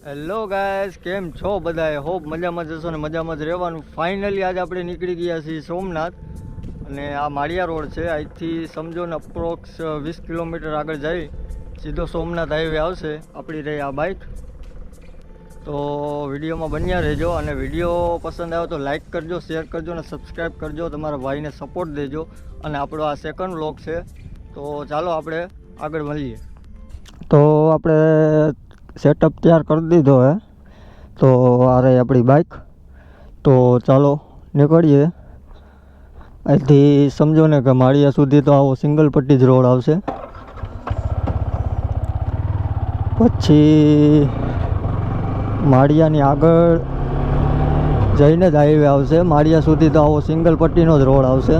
Hello guys, કેમ છો બધાએ? હોપ મજામાં જશો ને મજામાં જ રહેવાનું. ફાઇનલી આજે આપણે નીકળી ગયા છીએ સોમનાથ, અને આ માળિયા રોડ છે. અહીંથી સમજો ને અપ્રોક્સ 20 કિલોમીટર આગળ જઈ સીધો સોમનાથ હાઈવે આવશે. આપણી રહી આ બાઇક. તો વિડીયોમાં બન્યા રહેજો, અને વિડીયો પસંદ આવ્યો તો લાઇક કરજો, શેર કરજો અને સબસ્ક્રાઈબ કરજો. તમારા ભાઈને સપોર્ટ દેજો. અને આપણો આ સેકન્ડ વ્લોગ છે, તો ચાલો આપણે આગળ મળીએ. તો આપણે સેટઅપ તૈયાર કરી દીધો હે, તો આ રહી આપણી બાઇક. તો ચાલો નીકળીએ. અહીંથી સમજો ને કે માળિયા સુધી તો આવો સિંગલ પટ્ટી જ રોડ આવશે. પછી માળિયાની આગળ જઈને જ હાઈવે આવશે. માળિયા સુધી તો આવો સિંગલ પટ્ટીનો જ રોડ આવશે.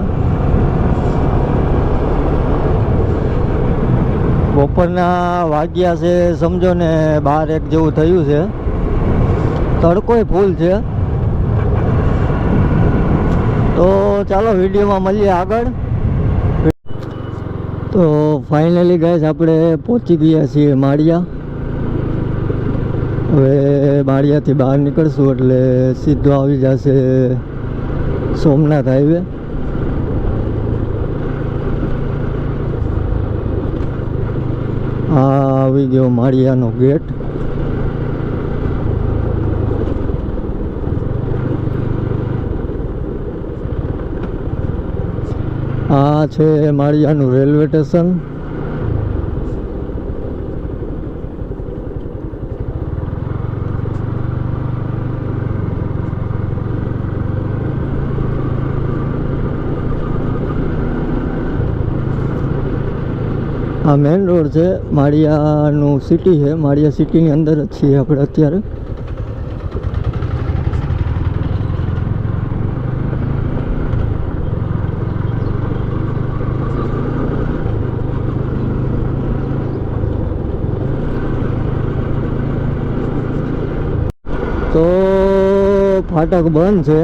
બપોરના વાગ્યા છે સમજો ને 12-1 જેવું થયું છે. તડકોય ફૂલ છે. તો ચાલો વિડીયોમાં મળીએ આગળ. તો ફાઇનલી ગાઈસ આપણે પહોંચી ગયા છીએ માળિયા. હવે માળિયાથી બહાર નીકળશું એટલે સીધો આવી જશે સોમનાથ હાઈવે. આ આવી ગયો માળિયાનો ગેટ. આ છે માળિયાનું રેલવે સ્ટેશન. આ મેઇન રોડ છે. માળિયાનું સિટી છે. માળિયા સિટીની અંદર જ છીએ આપણે અત્યારે. તો ફાટક બંધ છે.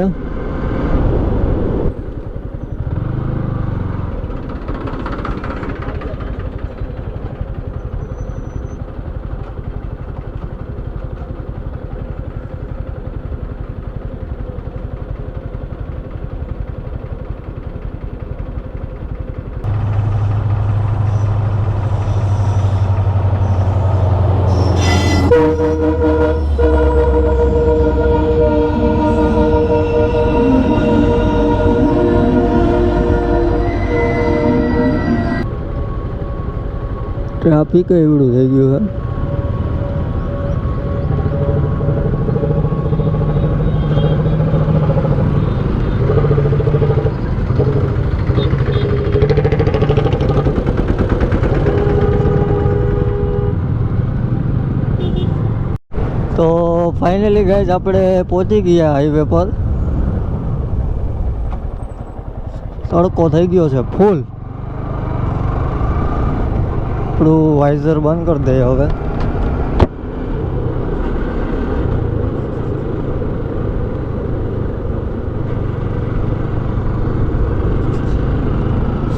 ટ્રાફિક એવડું થઈ ગયું છે. તો ફાઇનલી ગાઈઝ આપણે પહોંચી ગયા હાઈવે પર. તડકો થઈ ગયો છે ફૂલ. આપણું વાઇઝર બંધ કરી દઈએ હવે.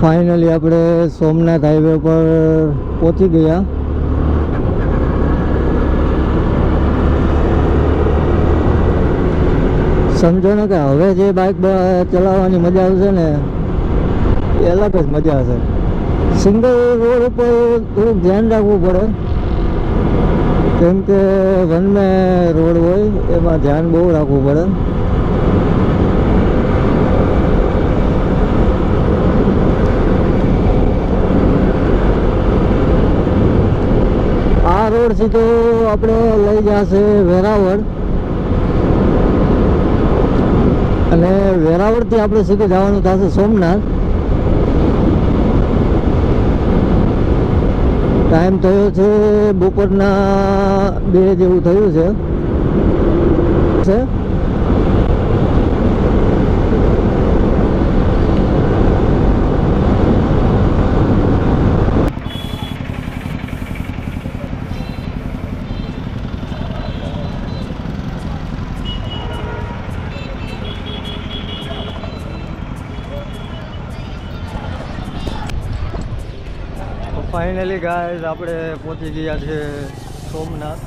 ફાઇનલી આપણે સોમનાથ હાઈવે પર પહોંચી ગયા. સમજો ને કે હવે જે બાઇક ચલાવવાની મજા આવશે ને એ અલગ જ મજા હશે. સિંગલ રોડ ઉપર થોડુંક ધ્યાન રાખવું પડે, કેમ કે વન વે રોડ હોય એમાં ધ્યાન બહુ રાખવું પડે. આ રોડ સીધો આપણે લઈ જશે વેરાવળ, અને વેરાવળથી આપણે સીધું જવાનું થશે સોમનાથ. ટાઈમ થયો છે બપોરના 2 જેવું થયું છે. ફાઇનલી ગાઈઝ આપણે પહોંચી ગયા છે સોમનાથ.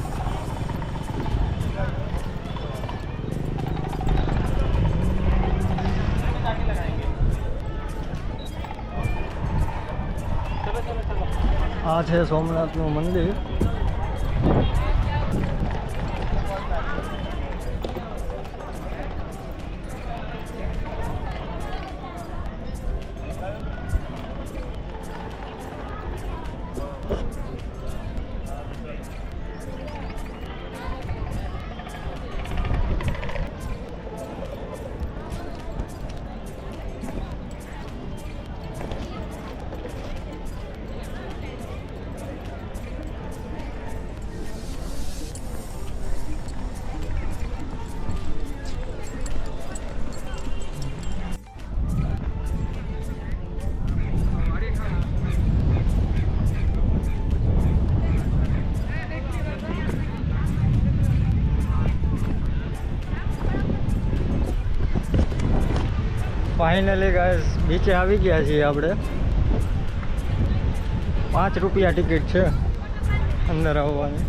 આ છે સોમનાથનું મંદિર. ફાઇનલી ગાઈસ બીચે આવી ગયા છીએ આપણે. 5 રૂપિયા ટિકિટ છે અંદર આવવાની.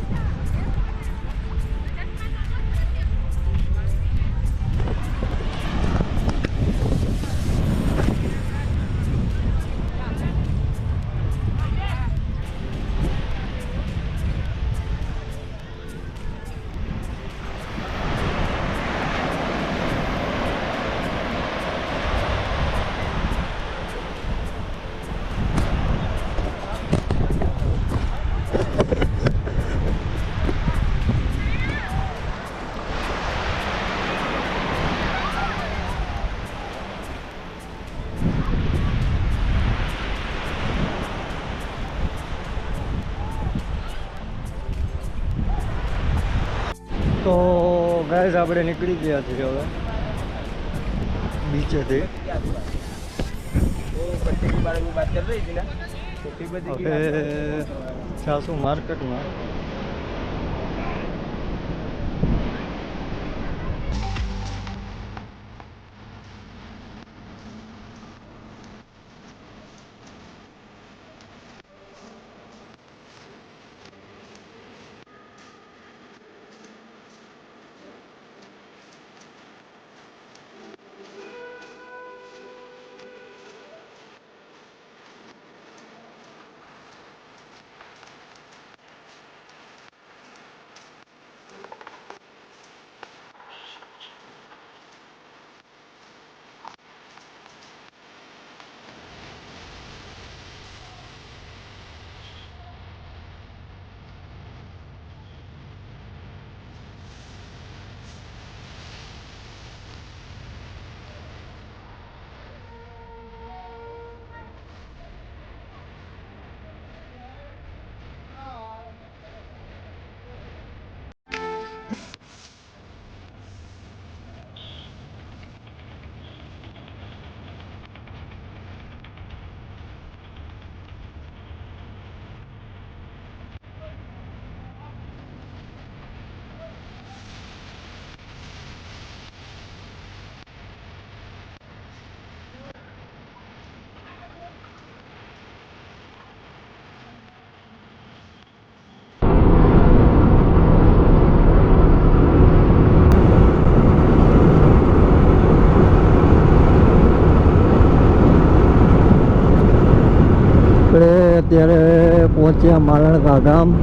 તો ગાઈઝ આપણે નીકળી ગયા છીએ હવે બીચેથી. હવે જાશું માર્કેટમાં. આપણે અત્યારે પહોંચ્યા માલણકા ગામ.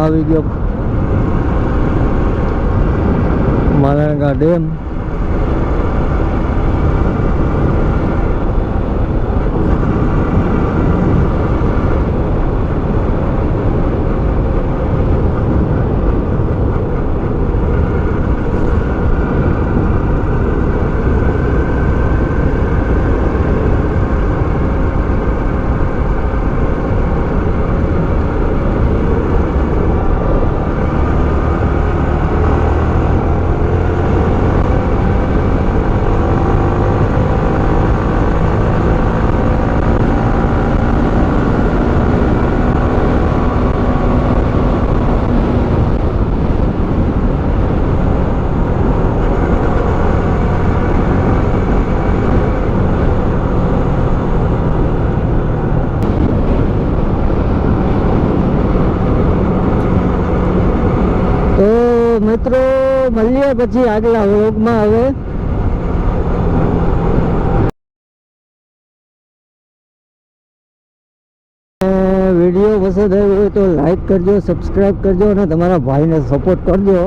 આવી ગયો માલણકા ડેમ. મળીએ પછી આગલા વ્લોગમાં. હવે વિડીયો પસંદ આવ્યો હોય તો લાઈક કરજો, સબસ્ક્રાઈબ કરજો અને તમારા ભાઈને સપોર્ટ કરજો.